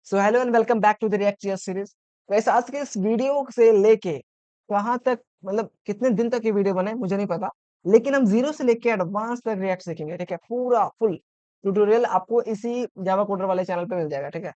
So hello and welcome back to the React JS series. वैसे आज के इस वीडियो से लेके कहाँ तक मतलब कितने दिन तक ये वीडियो बने मुझे नहीं पता, लेकिन हम जीरो से लेके एडवांस तक रिएक्ट सीखेंगे। ठीक है, पूरा फुल ट्यूटोरियल आपको इसी जावा कोडर वाले चैनल पे मिल जाएगा। ठीक है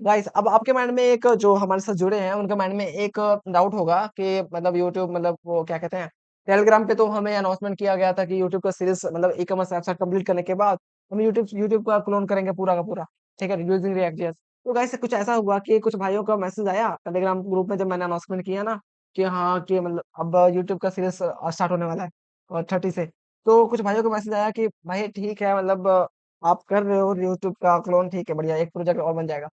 गाइस, अब आपके माइंड में एक जो हमारे साथ जुड़े हैं उनके माइंड में एक डाउट होगा कि मतलब यूट्यूब मतलब वो क्या कहते हैं, टेलीग्राम पे तो हमें अनाउंसमेंट किया गया था कि यूट्यूब का सीरीज मतलब ई कॉमर्स वेबसाइट कंप्लीट करने के बाद हम यूट्यूब यूट्यूब का क्लोन करेंगे पूरा का पूरा। ठीक है, यूजिंग रिएक्ट जेएस। तो गाइस कुछ ऐसा हुआ कि कुछ भाइयों का मैसेज आया टेलीग्राम ग्रुप में जब मैंने अनाउंसमेंट किया ना कि हाँ कि मतलब अब यूट्यूब का सीरीज स्टार्ट होने वाला है और 30 से। तो कुछ भाइयों का मैसेज आया कि भाई ठीक है, मतलब आप कर रहे हो यूट्यूब का क्लोन, ठीक है बढ़िया, एक प्रोजेक्ट और बन जाएगा।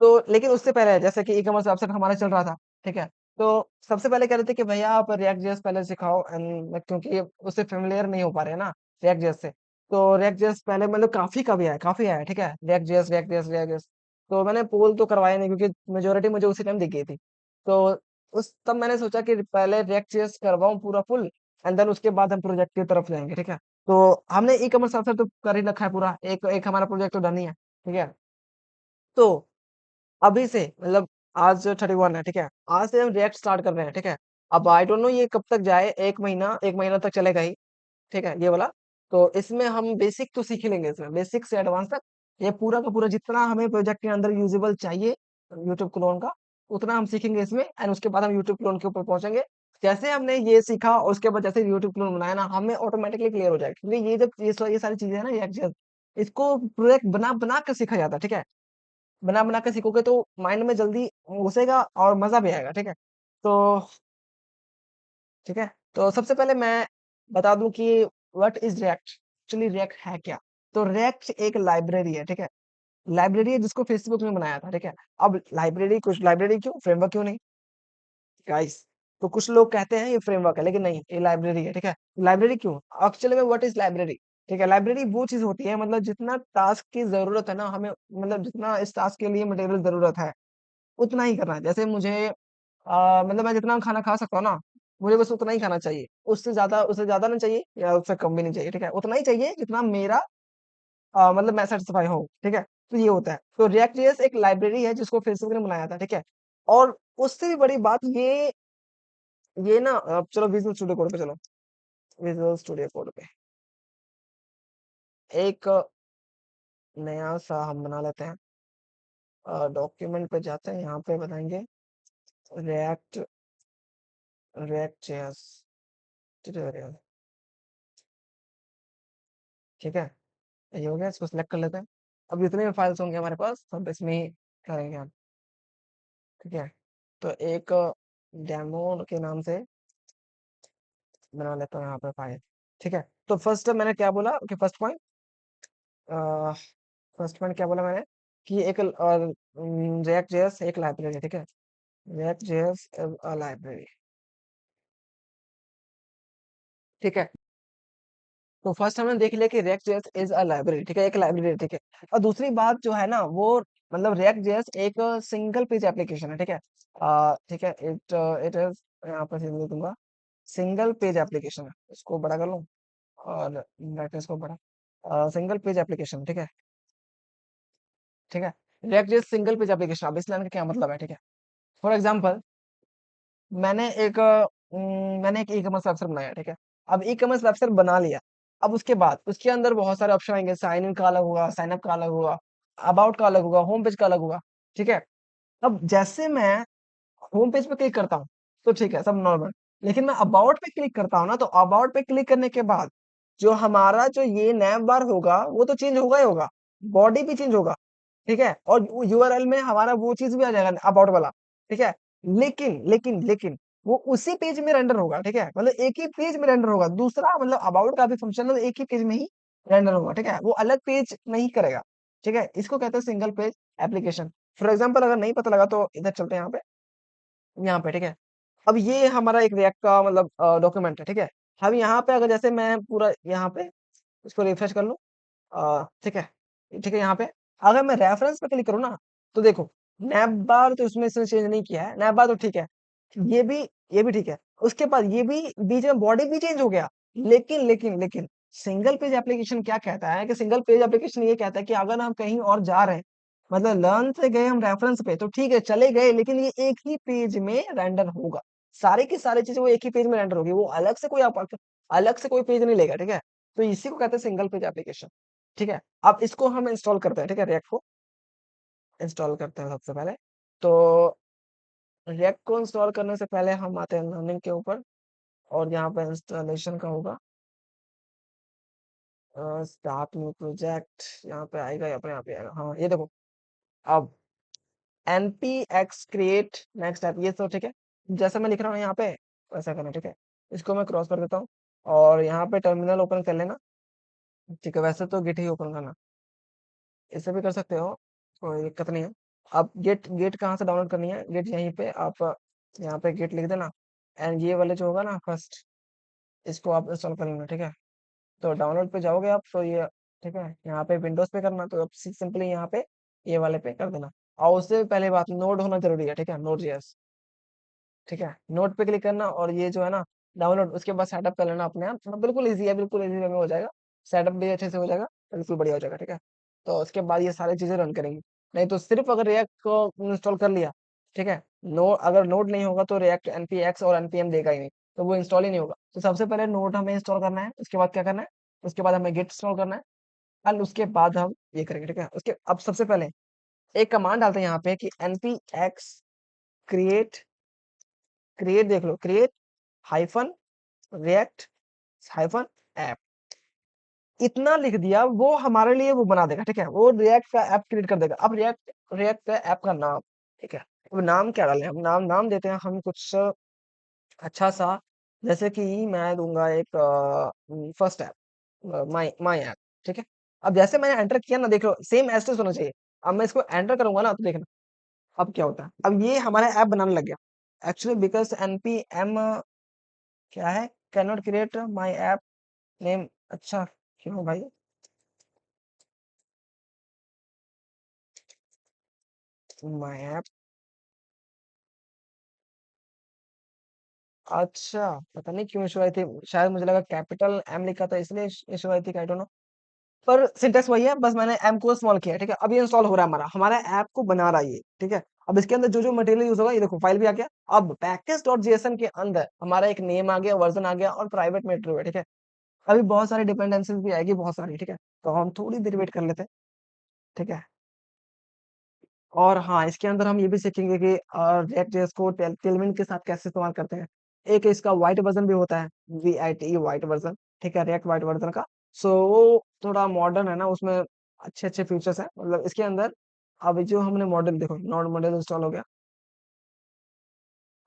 तो लेकिन उससे पहले जैसे कि ई-कॉमर्स वेबसाइट हमारा चल रहा था, ठीक है? तो सबसे पहले कह रहे थे कि भैया आप रिएक्ट जेएस पहले सिखाओ एंड क्योंकि उससे फ़ैमिलियर नहीं हो पा रहे हैं ना रिएक्ट जेएस से। तो रिएक्ट जेएस पहले मतलब काफ़ी आया है, ठीक है? React JS. तो मैंने पोल तो करवाया नहीं क्योंकि मेजॉरिटी मुझे उसी टाइम दिख गई थी। तो उस तब मैंने सोचा कि पहले रिएक्ट जेएस करवाऊँ पूरा फुल एंड देन उसके बाद हम प्रोजेक्ट की तरफ जाएँगे, ठीक है? तो हमने ई-कॉमर्स वेबसाइट तो कर ही रखा है पूरा, एक एक हमारा प्रोजेक्ट तो डन ही है, ठीक है? तो अभी से मतलब आज 31 है, ठीक है? आज से हम रिएक्ट स्टार्ट कर रहे हैं, ठीक है? अब आई डोंट नो ये कब तक जाए, 1 महीना तक चलेगा ही, ठीक है? ये वाला। तो इसमें हम बेसिक तो सीख ही लेंगे इसमें, बेसिक से एडवांस तक। ये पूरा का पूरा जितना हमें प्रोजेक्ट के अंदर यूजेबल चाहिए यूट्यूब क्लोन का, उतना हम सीखेंगे इसमें एंड उसके बाद हम यूट्यूब क्लोन के ऊपर पहुँचेंगे। जैसे हमने ये सीखा और उसके बाद जैसे यूट्यूब क्लोन बनाया ना, हमें ऑटोमैटिकली क्लियर हो जाएगा क्योंकि ये जब ये सारी चीज़ें हैं ना रिएक्ट जब इसको प्रोजेक्ट बना के सीखा जाता है, ठीक है? बना-बना के सीखोगे तो माइंड में जल्दी घुसेगा और मज़ा भी आएगा, ठीक है? तो ठीक है? तो सबसे पहले मैं बता दूँ कि what is react? Actually react है क्या? तो रिएक्ट एक लाइब्रेरी है, ठीक है? लाइब्रेरी है जिसको फेसबुक ने बनाया था, ठीक है? अब लाइब्रेरी क्यों? फ्रेमवर्क क्यों नहीं? गाइस, तो कुछ लोग कहते हैं ये फ्रेमवर्क है, लेकिन नहीं, ये लाइब्रेरी है, ठीक है? लाइब्रेरी क्यों? एक्चुअली में व्हाट इज़ लाइब्रेरी? ठीक है, लाइब्रेरी वो चीज़ होती है मतलब जितना टास्क की ज़रूरत है ना हमें, मतलब जितना इस टास्क के लिए मटेरियल ज़रूरत है उतना ही करना है। जैसे मुझे मतलब मैं जितना खाना खा सकता हूँ ना, मुझे बस उतना ही खाना चाहिए। उससे ज़्यादा नहीं चाहिए या उससे कम भी नहीं चाहिए, ठीक है? उतना ही चाहिए जितना मेरा मतलब मैं सैटिस्फाई हूँ, ठीक है? तो ये होता है। तो रिएक्ट जेएस एक लाइब्रेरी है जिसको फेसबुक ने बनाया था, ठीक है? और उससे भी बड़ी बात ये ना चलो विज़ुअल स्टूडियो कोड पे चलो। विज़ुअल स्टूडियो कोड पे एक नया-सा हम बना लेते हैं। डॉक्यूमेंट पे जाते हैं, यहाँ पे बनाएँगे रिएक्ट रिएक्ट जेएस ट्यूटोरियल, ठीक है? ये हो गया, इसको सिलेक्ट कर लेते हैं। अब जितने भी फाइल्स होंगे हमारे पास सब इसमें ही करेंगे हम, ठीक है? तो एक डेमो के नाम से बना लेता हूँ यहाँ पे फाइल, ठीक है? तो फर्स्ट मैंने क्या बोला कि फर्स्ट पॉइंट क्या बोला मैंने कि एक रिएक्ट जेएस एक लाइब्रेरी है, ठीक है? React JS is a library, ठीक है? तो फर्स्ट हमने देख लिया कि react JS is a library, ठीक है? एक लाइब्रेरी, ठीक है? और दूसरी बात जो है ना वो मतलब रिएक्ट जेएस एक सिंगल पेज एप्लीकेशन है, ठीक है? ठीक है? इट इज़ यहाँ पर लिख दूँगा सिंगल पेज एप्लीकेशन है। इसको बड़ा कर लूँ और ब्राइटनेस को बड़ा सिंगल पेज एप्लीकेशन, ठीक है? ठीक है? React JS single page application. अब इस लाइन का क्या मतलब है, ठीक है? फॉर एग्जांपल मैंने एक ई-कॉमर्स वेबसाइट बनाया, ठीक है? अब ई-कॉमर्स वेबसाइट बना लिया, अब उसके बाद उसके अंदर बहुत सारे ऑप्शन आएँगे, साइन इन का अलग होगा, साइन अप का अलग होगा, अबाउट का अलग होगा, होम पेज का अलग होगा, ठीक है? अब जैसे मैं होम पेज पे क्लिक करता हूँ, तो ठीक है, सब नॉर्मल। लेकिन मैं अबाउट पे क्लिक करता हूँ ना, तो अबाउट पे क्लिक करने के बाद जो हमारा जो ये नैव बार होगा, वो तो चेंज होगा ही होगा, बॉडी भी चेंज होगा, ठीक है? और यूआरएल में हमारा वो चीज़ भी आ जाएगा अबाउट वाला, ठीक है? लेकिन वो उसी पेज में रेंडर होगा, ठीक है? मतलब एक ही पेज में रेंडर होगा, दूसरा मतलब अबाउट का भी फंक्शन है, एक ही पेज में ही रेंडर होगा, ठीक है? वो अलग पेज नहीं करेगा, ठीक है? इसको कहते हैं single page application. For example अगर नहीं पता लगा तो इधर चलते हैं यहाँ पे, ठीक है? अब ये हमारा एक रिएक्ट का मतलब डॉक्यूमेंट है, ठीक है? अब यहाँ पे अगर जैसे मैं पूरा यहाँ पे इसको रिफ्रेश कर लूँ, ठीक है यहाँ पे अगर मैं रेफरेंस पे क्लिक करूँ ना, तो देखो नैप बार तो इसमें चेंज नहीं किया है, नैप बार तो ठीक है। ये भी ये भी ठीक है। उसके बाद ये भी बीच में बॉडी भी चेंज हो गया। लेकिन सिंगल पेज एप्लीकेशन क्या कहता है कि सिंगल पेज एप्लीकेशन ये कहता है कि अगर हम कहीं और जा रहे हैं मतलब लर्न से गए हम रेफरेंस पे तो ठीक है चले गए, लेकिन ये एक ही पेज में रेंडर होगा। सारी की सारी चीजें वो एक ही पेज में रेंडर होगी, वो अलग से कोई आप अलग से कोई पेज नहीं लेगा, ठीक है। तो इसी को कहते हैं सिंगल पेज एप्लीकेशन, ठीक है। अब इसको हम इंस्टॉल करते हैं, ठीक है, रिएक्ट को इंस्टॉल करते हैं सबसे पहले। तो रिएक्ट को इंस्टॉल करने से पहले हम आते हैं लर्निंग के ऊपर, और यहाँ पे इंस्टॉलेशन का होगा स्टार्ट न्यू प्रोजेक्ट, यहाँ पे आएगा, अपने यहाँ पे आएगा, हाँ ये देखो। अब npx create नेक्स्ट ऐप, ये तो ठीक है। जैसा मैं लिख रहा हूँ यहाँ पे वैसा करना, ठीक है। इसको मैं क्रॉस कर देता हूँ, और यहाँ पे टर्मिनल ओपन कर लेना, ठीक है। वैसे तो गिट ही ओपन करना, इससे भी कर सकते हो, कोई दिक्कत नहीं है। अब गेट गेट कहाँ से डाउनलोड करनी है, गेट यहीं पे आप यहाँ पे गेट लिख देना, एंड ये वाले जो होगा ना फर्स्ट, इसको आप इंस्टॉल कर लेना, ठीक है। तो डाउनलोड पे जाओगे आप, तो ये ठीक है, यहाँ पे विंडोज पे करना, तो अब सिंपली यहाँ पे ये वाले पे कर देना। और उससे पहले बात, नोड होना जरूरी है, ठीक है, नोड जेएस, ठीक है। नोट पे क्लिक करना, और ये जो है ना डाउनलोड, उसके बाद सेटअप कर लेना अपने आप, बिल्कुल इजी है, बिल्कुल इजी वे में हो जाएगा। सेटअप भी अच्छे से हो जाएगा, बिल्कुल बढ़िया हो जाएगा, ठीक है। तो उसके बाद ये सारी चीजें रन करेंगी। नहीं तो सिर्फ अगर रिएक्ट को इंस्टॉल कर लिया, ठीक है, नो अगर नोड नहीं होगा तो रिएक्ट npx और npm देगा ही नहीं, तो वो इंस्टॉल ही नहीं होगा। तो सबसे पहले नोड हमें इंस्टॉल करना है, उसके बाद क्या करना है, उसके बाद हमें गिट इंस्टॉल करना है, एंड उसके बाद हम ये करेंगे, ठीक है। उसके अब सबसे पहले एक कमांड डालते हैं यहाँ पे कि npx क्रिएट, क्रिएट देख लो, create hyphen react hyphen app, इतना लिख दिया, वो हमारे लिए वो बना देगा, ठीक है। वो रिएक्ट का ऐप क्रिएट कर देगा। अब रिएक्ट रिएक्ट का ऐप का नाम, ठीक है। अब नाम क्या डालें, हम नाम नाम देते हैं हम कुछ अच्छा सा, जैसे कि मैं दूंगा एक first app, my my app, ठीक है। अब जैसे मैंने एंटर किया ना, देख लो सेम एसेस होना चाहिए। अब मैं इसको एंटर करूंगा ना, तो देखना अब क्या होता है। अब ये हमारा ऐप बनाने लग गया एक्चुअली, बिकॉज npm क्या है, can not create my app name. अच्छा, क्यों भाई, माई ऐप, अच्छा पता नहीं क्यों इशू आई थी, शायद मुझे लगा कैपिटल एम लिखा था इसलिए इशू आई थी, आई डोंट नो। पर सिंटेक्स वही है, बस मैंने एम को स्मॉल किया है, ठीक है। अब ये इंस्टॉल हो रहा है, हमारा हमारा ऐप को बना रहा है ये, ठीक है। अब इसके अंदर जो जो मटेरियल यूज होगा, ये देखो फाइल भी आ गया। अब पैकेज डॉट जेएसएन के अंदर हमारा एक नेम आ गया, वर्जन आ गया, और प्राइवेट मेट्रो है, ठीक है। अभी बहुत सारी डिपेंडेंसीज भी आएगी, बहुत सारी, ठीक है। तो हम थोड़ी देर वेट कर लेते हैं, ठीक है। और हाँ, इसके अंदर हम ये भी सीखेंगे कि रिएक्ट जेएस को टेलविन के साथ कैसे इस्तेमाल करते हैं। एक इसका वाइट वर्जन भी होता है, VIT वाइट वर्जन, ठीक है, रिएक्ट वाइट वर्जन का। सो वो थोड़ा मॉडर्न है ना, उसमें अच्छे अच्छे फीचर्स हैं, मतलब इसके अंदर। अब जो हमने मॉडल देखो, नॉड मॉडल इंस्टॉल हो गया,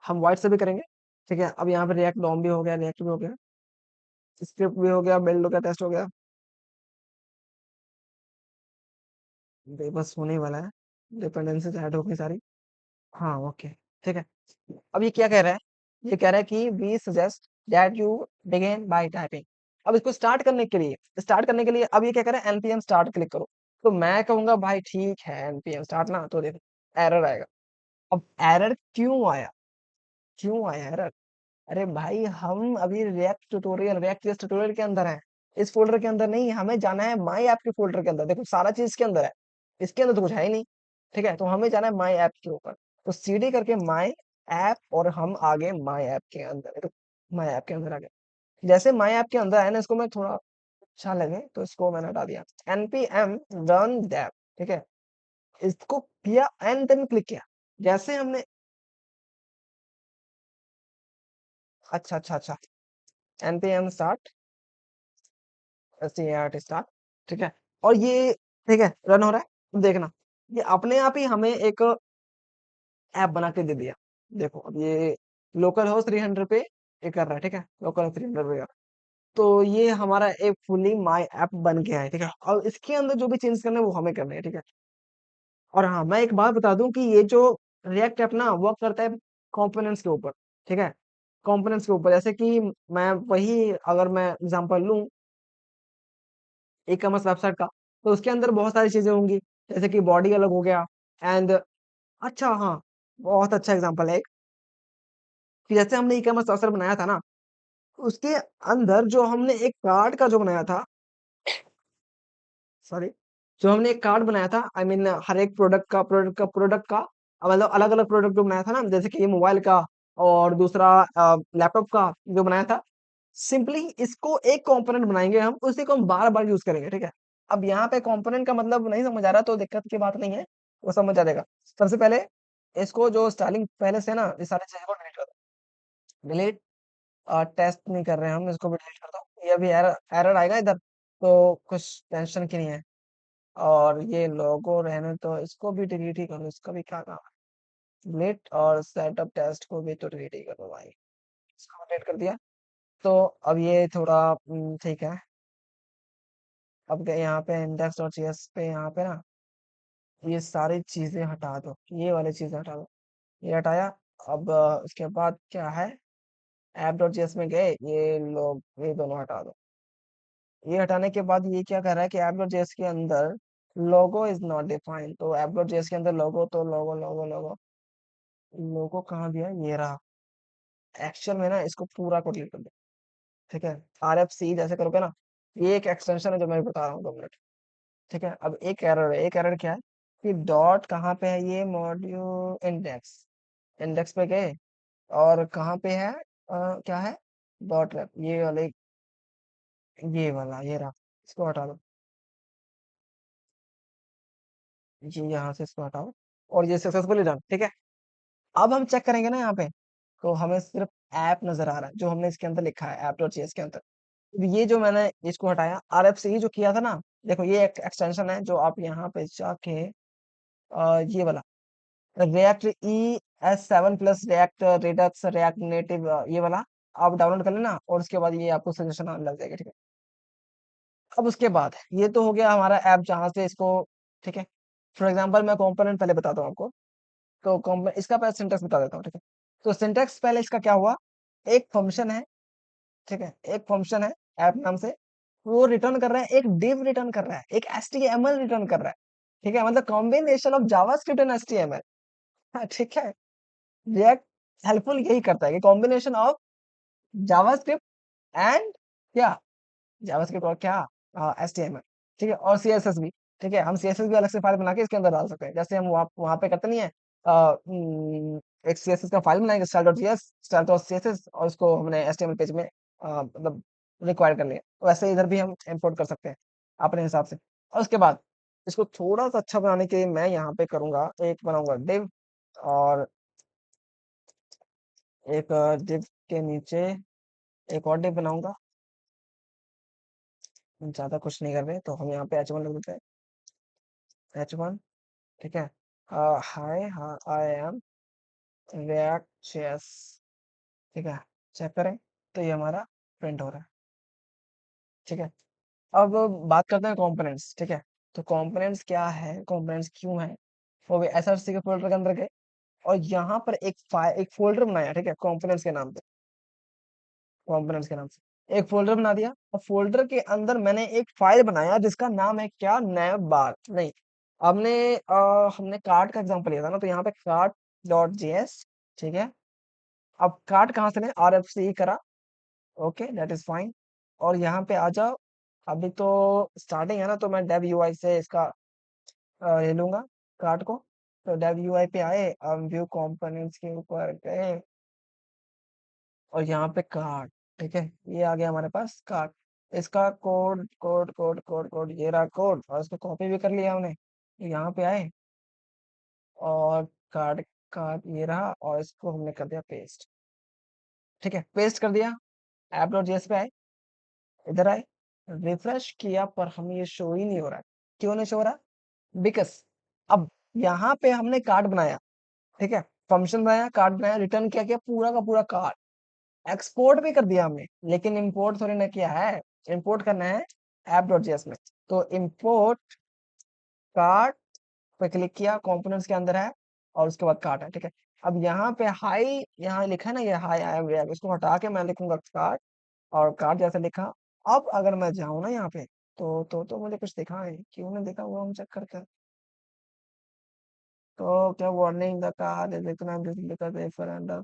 हम वाइट से भी करेंगे, ठीक है। अब यहाँ पे रिएक्ट डॉम भी हो गया, रिएक्ट भी हो गया, स्क्रिप्ट भी हो गया, बिल्ड हो गया, टेस्ट हो गया, बस होने ही वाला है। डिपेंडेंसीज ऐड हो गई सारी, हाँ ओके, ठीक है। अब ये क्या कह रहा है, ये कह रहा है कि we suggest that you begin by typing. अब इसको स्टार्ट करने के लिए अब ये क्या कह रहा है, npm स्टार्ट क्लिक करो। तो मैं कहूंगा भाई ठीक है npm स्टार्ट ना, तो देखो एरर आएगा। अब एरर क्यों आया, क्यों आया एरर, अरे भाई हम अभी रिएक्ट ट्यूटोरियल के अंदर है, इस फोल्डर के अंदर नहीं, हमें जाना है माई ऐप के फोल्डर के अंदर। देखो सारा चीज इसके अंदर है, इसके अंदर तो कुछ है ही नहीं, ठीक है। तो हमें जाना है माई ऐप के ऊपर, तो सीडी करके माई ऐप, और हम आगे माई ऐप के अंदर, तो माई ऐप के अंदर आ गए। जैसे माई ऐप के अंदर आया ना, इसको मैं थोड़ा अच्छा लगे तो इसको मैंने हटा दिया, npm run dev, ठीक है। इसको किया एंड देन क्लिक किया, जैसे हमने, अच्छा अच्छा अच्छा, npm start, start, ठीक है। और ये ठीक है रन हो रहा है, अब देखना ये अपने आप ही हमें एक ऐप बना के दे दिया। देखो अब ये लोकल होस्ट 300 पे ये कर रहा है, ठीक है, लोकल 300 पे कर रहा है। तो ये हमारा एक फुली माई ऐप बन गया है, ठीक है। और इसके अंदर जो भी चेंज करना है वो हमें करना है, ठीक है। और हाँ, मैं एक बात बता दूं कि ये जो रिएक्ट ऐप ना वर्क करता है कंपोनेंट्स के ऊपर, ठीक है। कंपोनेंट्स के ऊपर, जैसे कि मैं वही अगर मैं एग्जांपल लूं ई कॉमर्स वेबसाइट का, तो उसके अंदर बहुत सारी चीजें होंगी, जैसे कि बॉडी अलग हो गया, एंड अच्छा हाँ, बहुत अच्छा एग्जांपल है एक, कि जैसे हमने ई कॉमर्स वेबसाइट बनाया था ना, उसके अंदर जो हमने एक कार्ड का जो बनाया था, सॉरी, जो हमने एक कार्ड बनाया था आई मीन हर एक प्रोडक्ट का मतलब अलग-अलग प्रोडक्ट जो बनाया था ना जैसे कि मोबाइल का और दूसरा लैपटॉप का जो बनाया था, सिंपली इसको एक कंपोनेंट बनाएँगे हम, उसी को हम बार-बार यूज़ करेंगे, ठीक है? अब यहाँ पे कंपोनेंट का मतलब नहीं समझ आ रहा तो दिक्कत की बात नहीं है, वो समझ आ जाएगा। सबसे पहले इसको जो स्टाइलिंग पहले से ना ये सारी चीज़ों को डिलीट कर दो। डिलीट टेस्ट नहीं कर रहे हैं हम, इसको भी डिलीट कर दो। ये अभी एरर एरर आएगा इधर, तो कुछ टेंशन की नहीं है। और ये लोगो रहने तो इसको भी डिलीट ही कर दो, इसका भी क्या काम है। डिलीट और सेटअप टेस्ट को भी तो डिलीट ही कर दो भाई। इसको डिलीट कर दिया। तो अब ये थोड़ा ठीक है। अब क्या यहाँ पे index.js पे यहाँ पे ना ये सारी चीजें हटा दो, ये वाली चीजें हटा दो। ये हटाया। अब उसके बाद क्या है, app.js में गए, ये लोग ये दोनों हटा दो। ये हटाने के बाद ये क्या कर रहा है कि app.js के अंदर लोगो इज नॉट डिफाइंड, तो app.js के अंदर लोगो तो लोगो लोगो लोगो लोगो कहाँ दिया, ये रहा। एक्चुअल में ना इसको पूरा को डिलीट कर दो, ठीक है। आर एफ सी जैसे करोगे ना, ये एक एक्सटेंशन है जो मैं बता रहा हूँ 2 मिनट, ठीक है। अब एक एरर है, एक एरर क्या है कि डॉट कहाँ पे है, ये मॉड्यूल इंडेक्स, इंडेक्स पे गए और कहाँ पे है क्या है, डॉट रैप, ये वाले, ये वाला ये रहा। इसको हटा दो, ये यहाँ से इसको हटाओ और ये सक्सेसफुली डन, ठीक है। अब हम चेक करेंगे ना यहाँ पे, तो हमें सिर्फ ऐप नजर आ रहा है जो हमने इसके अंदर लिखा है ऐप डॉट जेएस के अंदर। अब ये जो मैंने इसको हटाया आर एफ से ही जो किया था ना, देखो ये एक एक्सटेंशन है जो आप यहाँ पे जाके ये वाला react E S 7 plus react Redux react native ये वाला आप डाउनलोड कर लेना और उसके बाद ये आपको सजेशन आने लग जाएगा, ठीक है। अब उसके बाद ये तो हो गया हमारा ऐप जहां से इसको, ठीक है। फॉर एग्जाम्पल मैं कंपोनेंट पहले बताता हूँ आपको। तो इसका पहले सिंटेक्स बता देता हूँ, ठीक है। तो सिंटेक्स पहले इसका क्या हुआ, एक फंक्शन है, ठीक है, एक फंक्शन है ऐप नाम से, वो रिटर्न कर रहा है, एक div रिटर्न कर रहा है, एक एचटीएमएल रिटर्न कर रहा है, ठीक है। मतलब combination of JavaScript and HTML, हाँ, ठीक है। रिएक्ट हेल्पफुल यही करता है कि कॉम्बिनेशन ऑफ जावास्क्रिप्ट एंड क्या, जावास्क्रिप्ट और क्या, एचटीएमएल, ठीक है, और सीएसएस भी, ठीक है। हम सीएसएस भी अलग से फाइल बना के इसके अंदर डाल सकते हैं, जैसे हम वहां पे करते नहीं है एक सीएसएस का फाइल बनाएंगे style.js style.css और उसको हमने एचटीएमएल पेज में मतलब रिक्वायर कर लिया, तो वैसे इधर भी हम इंपोर्ट कर सकते हैं अपने हिसाब से। और उसके बाद इसको थोड़ा सा अच्छा बनाने के लिए मैं यहाँ पे करूंगा, एक बनाऊंगा div और एक div के नीचे एक और div बनाऊंगा। हम ज्यादा कुछ नहीं कर रहे तो हम यहाँ पे h1 लिख देते हैं, h1, ठीक है। हाय हाँ आई एम रिएक्ट जेएस, ठीक है। चेक करें तो ये हमारा प्रिंट हो रहा है, ठीक है। अब बात करते हैं कंपोनेंट्स, ठीक है। तो कंपोनेंट्स क्या है, कंपोनेंट्स क्यों है, वो भी एसआरसी के फोल्डर के अंदर गए और यहाँ पर एक फोल्डर बनाया, ठीक है, कंपोनेंट्स के नाम पे, कंपोनेंट्स के नाम से एक फोल्डर बना दिया और फोल्डर के अंदर मैंने एक फाइल बनाया जिसका नाम है क्या, नैब बार नहीं, हमने कार्ड का एग्जांपल लिया था ना, तो यहाँ पे कार्ड डॉट जेएस, ठीक है। अब कार्ड कहाँ से लें, आर एफ से ही करा, ओके दैट इज फाइन। और यहाँ पे आ जाओ, अभी तो स्टार्टिंग है ना, तो मैं डेव यूआई से इसका ले लूंगा कार्ड को। तो डेव यूआई पे आए, अब व्यू कंपोनेंट्स के ऊपर गए और यहाँ पे कार्ड, ठीक है, ये आ गया हमारे पास कार्ड। इसका code code code code code ये रहा कोड और इसको कॉपी भी कर लिया हमने। यहाँ पे आए और कार्ड कार्ड ये रहा और इसको हमने कर दिया पेस्ट, ठीक है, पेस्ट कर दिया। ऐप डॉट जेएस पे आए, इधर आए, रिफ्रेश किया पर हमें ये शो ही नहीं हो रहा है। क्यों नहीं शो हो रहा, बिकॉज अब यहाँ पे हमने कार्ड बनाया, ठीक है, फंक्शन बनाया, कार्ड बनाया, रिटर्न किया किया पूरा का पूरा कार्ड, एक्सपोर्ट भी कर दिया हमने, लेकिन इंपोर्ट थोड़ी ना किया है, इंपोर्ट करना है ऐप डॉट जेएस में। तो इंपोर्ट कार्ड पे क्लिक किया, कंपोनेंट्स के अंदर है और उसके बाद कार्ड है, ठीक है। अब यहाँ पे हाई, यहाँ लिखा है ना ये हाई आई एम रिएक्ट, इसको हटा के मैं लिखूंगा कार्ड और कार्ड जैसे लिखा। अब अगर मैं जाऊँ ना यहाँ पे, तो मुझे कुछ दिखा है, क्यों नहीं देखा वो हम चेक करते हैं। तो क्या warning the card is economic because if under,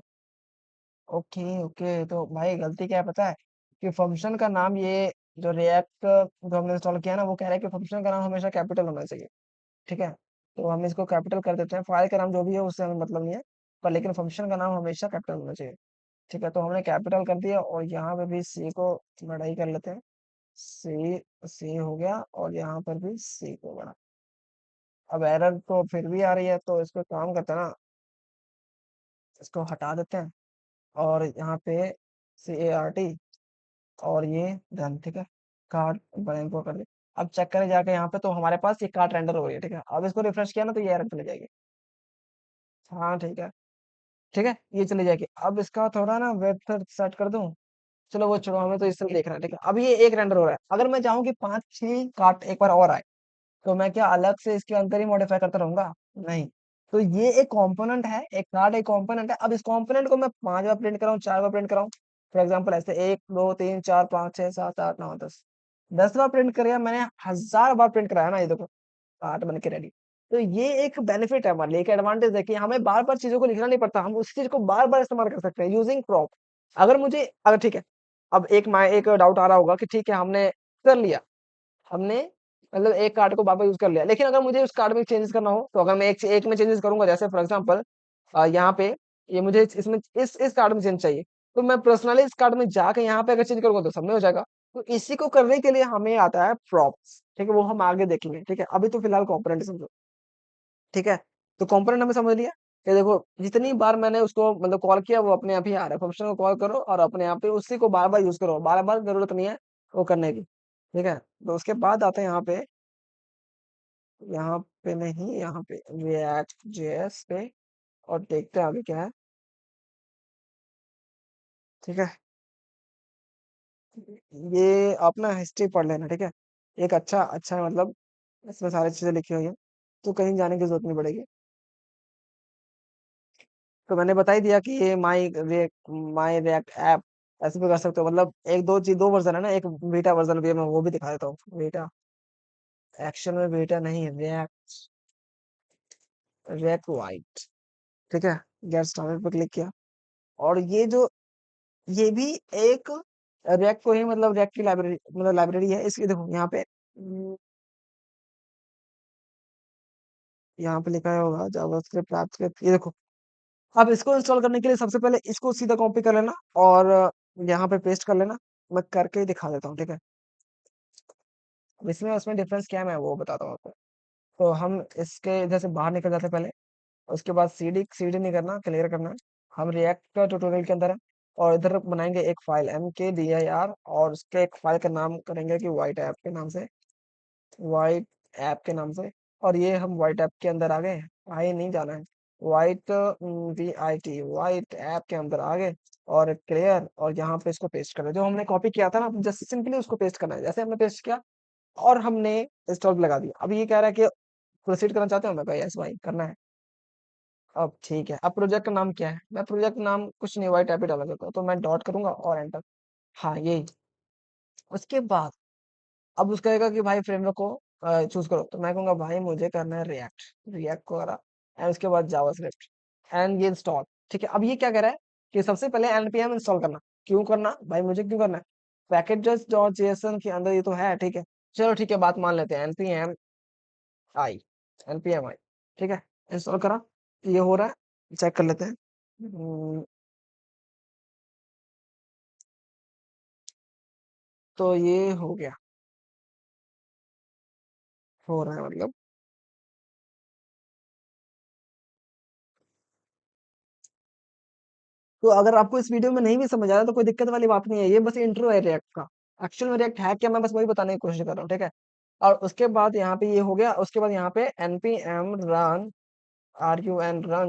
okay okay, तो भाई गलती क्या है पता है कि फंक्शन का नाम ये जो रिएक्ट जो हमने इंस्टॉल किया ना वो कह रहा है कि फंक्शन का नाम हमेशा कैपिटल होना चाहिए। ठीक है, तो हम इसको कैपिटल कर देते हैं, फाइल का नाम जो भी है उससे हमें मतलब नहीं है, पर लेकिन फंक्शन का नाम हमेशा कैपिटल होना चाहिए। ठीक है, तो हमने कैपिटल कर दिया और यहाँ पे भी सी को बड़ा ही कर लेते हैं। सी सी हो गया और यहाँ पर भी सी को बड़ा। अब एरर तो फिर भी आ रही है, तो इसको काम करते हैं ना, इसको हटा देते हैं और यहाँ पे CART और ये डन। ठीक है, कार्ड ब्लैंक को कर दे। अब चेक करें जाके यहाँ पे, तो हमारे पास ये कार्ड रेंडर हो रही है। ठीक है, अब इसको रिफ्रेश किया ना तो ये एरर चली जाएगी। हाँ ठीक है, ठीक है, ये चली जाएगी। अब इसका थोड़ा ना वेब सर्च सेट कर दूं। चलो वो छोड़ो, हमें तो इससे देखना है। ठीक है, अब ये एक रेंडर हो रहा है, अगर मैं चाहूँ कि 5-6 कार्ड एक बार और आए, तो मैं क्या अलग से इसके अंदर ही मॉडिफाई करता रहूंगा? नहीं। तो ये एक कंपोनेंट है, एक कार्ड एक कंपोनेंट है। अब इस कंपोनेंट को मैं 5 बार प्रिंट कराऊं, 4 बार प्रिंट कराऊं, फॉर एग्जांपल ऐसे 1 2 3 4 5 6 7 8 9 10, 10 बार प्रिंट कराया मैंने, 1000 बार प्रिंट कराया ना, ये देखो कार्ड बन के रेडी। तो ये एक बेनिफिट है हमारे लिए, एक एडवांटेज है कि हमें बार बार चीजों को लिखना नहीं पड़ता, हम उस चीज को बार बार इस्तेमाल कर सकते हैं यूजिंग प्रॉप। अगर ठीक है, अब एक डाउट आ रहा होगा कि ठीक है हमने कर लिया, हमने मतलब एक कार्ड को बार-बार यूज़ कर लिया। लेकिन अगर मुझे उस कार्ड में चेंजेस करना हो, तो अगर मैं एक में चेंजेस करूँगा, जैसे फॉर एग्जांपल यहाँ पे ये मुझे इसमें इस कार्ड में चेंज चाहिए, तो मैं पर्सनली इस कार्ड में जाके यहाँ पे अगर चेंज करूँगा तो सब में हो जाएगा। तो इसी को करने के लिए हमें आता है प्रॉप्स। ठीक है, वो हम आगे देखेंगे। ठीक है, अभी तो फिलहाल कंपोनेंट समझो। ठीक है, तो कंपोनेंट हमें समझ लिया। ये देखो जितनी बार मैंने उसको मतलब कॉल किया वो अपने आप ही आ रहा है। फंक्शन को कॉल करो और अपने आप ही उसी को बार-बार यूज़ करो, बार-बार जरूरत नहीं है वो करने की। ठीक है, तो उसके बाद आते हैं यहाँ पे नहीं, यहाँ पे रिएक्ट जेएस पे, और देखते हैं आगे क्या है। ठीक है, ये आप ना हिस्ट्री पढ़ लेना। ठीक है, एक अच्छा अच्छा मतलब इसमें सारी चीजें लिखी हुई हैं, तो कहीं जाने की जरूरत नहीं पड़ेगी। तो मैंने बता ही दिया कि ये माई रिएक्ट ऐप ऐसे भी कर सकते हो। मतलब एक दो चीज, दो वर्जन है ना, एक बीटा वर्जन भी है, मैं वो भी दिखा देता हूँ। बीटा एक्शन में बीटा नहीं है, रिएक्ट रिएक्ट वाइट। ठीक है, गेट स्टार्टेड पे क्लिक किया, और ये भी एक रिएक्ट को ही मतलब रिएक्ट की लाइब्रेरी मतलब लाइब्रेरी है इसकी। देखो यहाँ पे यहाँ पे लिखा होगा जावास्क्रिप्ट टाइपस्क्रिप्ट, ये देखो। अब इसको इंस्टॉल करने के लिए सबसे पहले इसको सीधा कॉपी कर लेना और यहाँ पे पेस्ट कर लेना। मैं करके ही दिखा देता हूँ। ठीक है, अब इसमें उसमें डिफरेंस क्या है मैं वो बताता हूँ आपको। तो हम इसके इधर से बाहर निकल जाते हैं पहले, उसके बाद सीडी नहीं करना, क्लियर करना है। हम रिएक्ट का ट्यूटोरियल के अंदर है, और इधर बनाएंगे एक फाइल mkdir, और उसके एक फाइल का नाम करेंगे कि वाइट ऐप के नाम से, वाइट ऐप के नाम से। और ये हम वाइट ऐप के अंदर आ गए, आगे नहीं जाना है, वाइट VIT वाइट ऐप के अंदर आ गए, और क्लियर, और यहाँ पे इसको पेस्ट करना है जो हमने कॉपी किया था ना, जस्ट सिंपली उसको पेस्ट करना है जैसे हमने पेस्ट किया, और हमने इंस्टॉल पे लगा दिया। अब ये कह रहा है कि प्रोसीड करना चाहते हो, मैं कहा यस भाई करना है। अब ठीक है, अब प्रोजेक्ट का नाम क्या है? मैं प्रोजेक्ट नाम कुछ नहीं, वाइट ऐप ही डाला देता हूँ, तो मैं डॉट करूंगा और एंटर। हाँ यही। उसके बाद अब उसका कहेगा कि भाई फ्रेमवर्क को चूज करो, तो मैं कहूंगा भाई मुझे करना है रिएक्ट। रिएक्ट को करा, एंड उसके बाद जावास्क्रिप्ट, एंड ये इंस्टॉल। ठीक है, अब ये क्या कह रहा है कि सबसे पहले npm इंस्टॉल करना। क्यों करना भाई, मुझे क्यों करना है? पैकेजेस डॉट जेएसएन के अंदर ये तो है। ठीक है, चलो ठीक है, बात मान लेते हैं। npm i ठीक है, इंस्टॉल करा, ये हो रहा है, चेक कर लेते हैं। तो ये हो गया, हो रहा है मतलब। तो अगर आपको इस वीडियो में नहीं भी समझ आ रहा तो कोई दिक्कत वाली बात नहीं है, ये बस इंट्रो है रिएक्ट का। एक्चुअल में रिएक्ट है क्या, मैं बस वही बताने की कोशिश कर रहा हूँ। ठीक है, और उसके बाद यहाँ पे ये हो गया, उसके बाद यहाँ पे npm run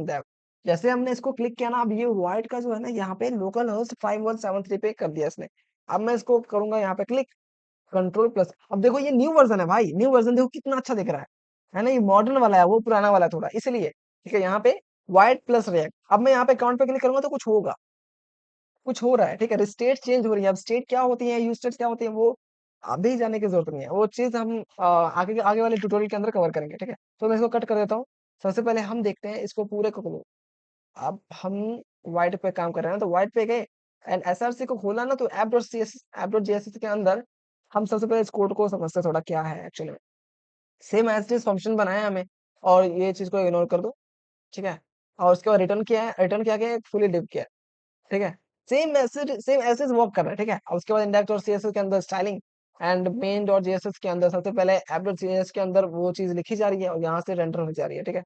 दैट। जैसे हमने इसको क्लिक किया ना, अब ये वाइट का जो है ना, यहाँ पे लोकल होस्ट 5173 पे कर दिया इसने। अब मैं इसको करूंगा यहाँ पे क्लिक, कंट्रोल प्लस। अब देखो ये न्यू वर्जन है भाई, न्यू वर्जन देखो कितना अच्छा दिख रहा है ना, ये मॉडर्न वाला है, वो पुराना वाला है थोड़ा, इसलिए। ठीक है, यहाँ पे वाइट प्लस रिएक्ट। अब मैं यहाँ पे अकाउंट पे क्लिक करूंगा तो कुछ होगा, कुछ हो रहा है। ठीक है, स्टेट चेंज हो रही है। अब स्टेट क्या होती है, यूज स्टेट क्या होती है, वो अभी जाने की जरूरत नहीं है, वो चीज हम आगे आगे वाले ट्यूटोरियल के अंदर कवर करेंगे। ठीक है, तो मैं इसको कट कर देता हूँ। सबसे पहले हम देखते हैं इसको पूरे को। अब हम व्हाइट पे काम कर रहे हैं, तो व्हाइट पे गए, एंड एसआरसी को खोला ना, तो ऐप डॉट जेएसएस के अंदर हम सबसे पहले इस कोड को समझते हैं थोड़ा क्या है एक्चुअली में। Same as it is function बनाया है हमें और ये चीज़ को इग्नोर कर दो, ठीक है? और उसके बाद रिटर्न किया है, रिटर्न क्या किया है, फुली डिव किया है, ठीक है? Same as it is work कर रहा है, ठीक है? और उसके बाद इंडेक्स डॉट सीएसएस के अंदर styling and main dot JSS के अंदर सबसे पहले ऐप डॉट सीएसएस के अंदर वो चीज़ लिखी जा रही है और यहाँ से रेंडर हो जा रही है, ठीक है?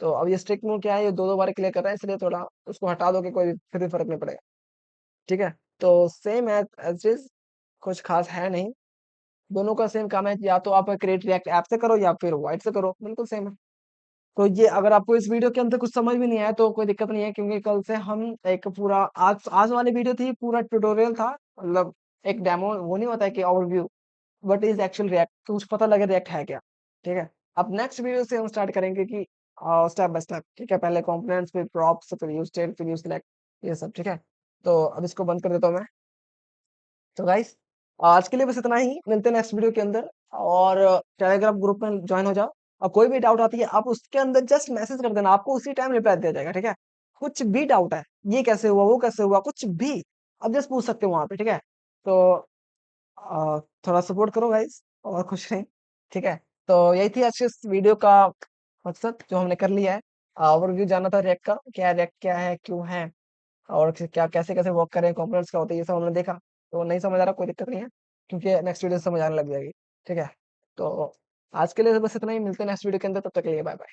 तो अब ये स्ट्रिक्ट मोड क्या है, ये 2-2 बार क्लियर कर रहा है, इसलिए थोड़ा उसको हटा दोगे कोई फिर भी फ़र्क नहीं पड़ेगा, ठीक है? तो सेम एज़ इट इज़ कुछ ख़ास है नहीं, दोनों का सेम काम है, या तो आप क्रिएट रिएक्ट ऐप से करो या फिर वॉइड से करो, बिल्कुल सेम है। तो ये अगर आपको इस वीडियो के अंदर कुछ समझ में नहीं आया तो कोई दिक्कत नहीं है, क्योंकि कल से हम एक पूरा आज वाली वीडियो थी पूरा ट्यूटोरियल था, मतलब एक डेमो, वो नहीं होता है कि overview, what is actual react, तो कुछ पता लगे रिएक्ट है क्या, ठीक है? अब नेक्स्ट वीडियो से हम स्टार्ट करेंगे कि स्टेप बाय स्टेप, ठीक है? पहले कंपोनेंट्स, फिर प्रॉप्स, फिर यूज स्टेट, फिर यूज सिलेक्ट, ये सब, ठीक है? तो अब इसको बंद कर देता हूँ मैं। तो गाइस आज के लिए बस इतना ही, मिलते हैं नेक्स्ट वीडियो के अंदर। और टेलीग्राम ग्रुप में ज्वाइन हो जाओ, और कोई भी डाउट आती है आप उसके अंदर जस्ट मैसेज कर देना, आपको उसी टाइम रिप्लाई दिया जाएगा, ठीक है? कुछ भी डाउट है, ये कैसे हुआ, वो कैसे हुआ, कुछ भी आप जस्ट पूछ सकते हो वहां पे, ठीक है? तो थोड़ा सपोर्ट करो गाइस, और कुछ नहीं, ठीक है? तो यही थी आज के इस वीडियो का मकसद, जो हमने कर लिया है। ओवरव्यू जानना था रिएक्ट का, क्या रिएक्ट क्या है, क्यों है, और क्या कैसे-कैसे वर्क करें, कंपोनेंट्स क्या होते हैं, ये सब हमने देखा। तो नहीं समझ आ रहा, कोई दिक्कत नहीं है, क्योंकि नेक्स्ट वीडियो से समझ आने लग जाएगी, ठीक है? तो आज के लिए बस इतना ही, मिलते हैं नेक्स्ट वीडियो के अंदर, तब तक के लिए बाय बाय।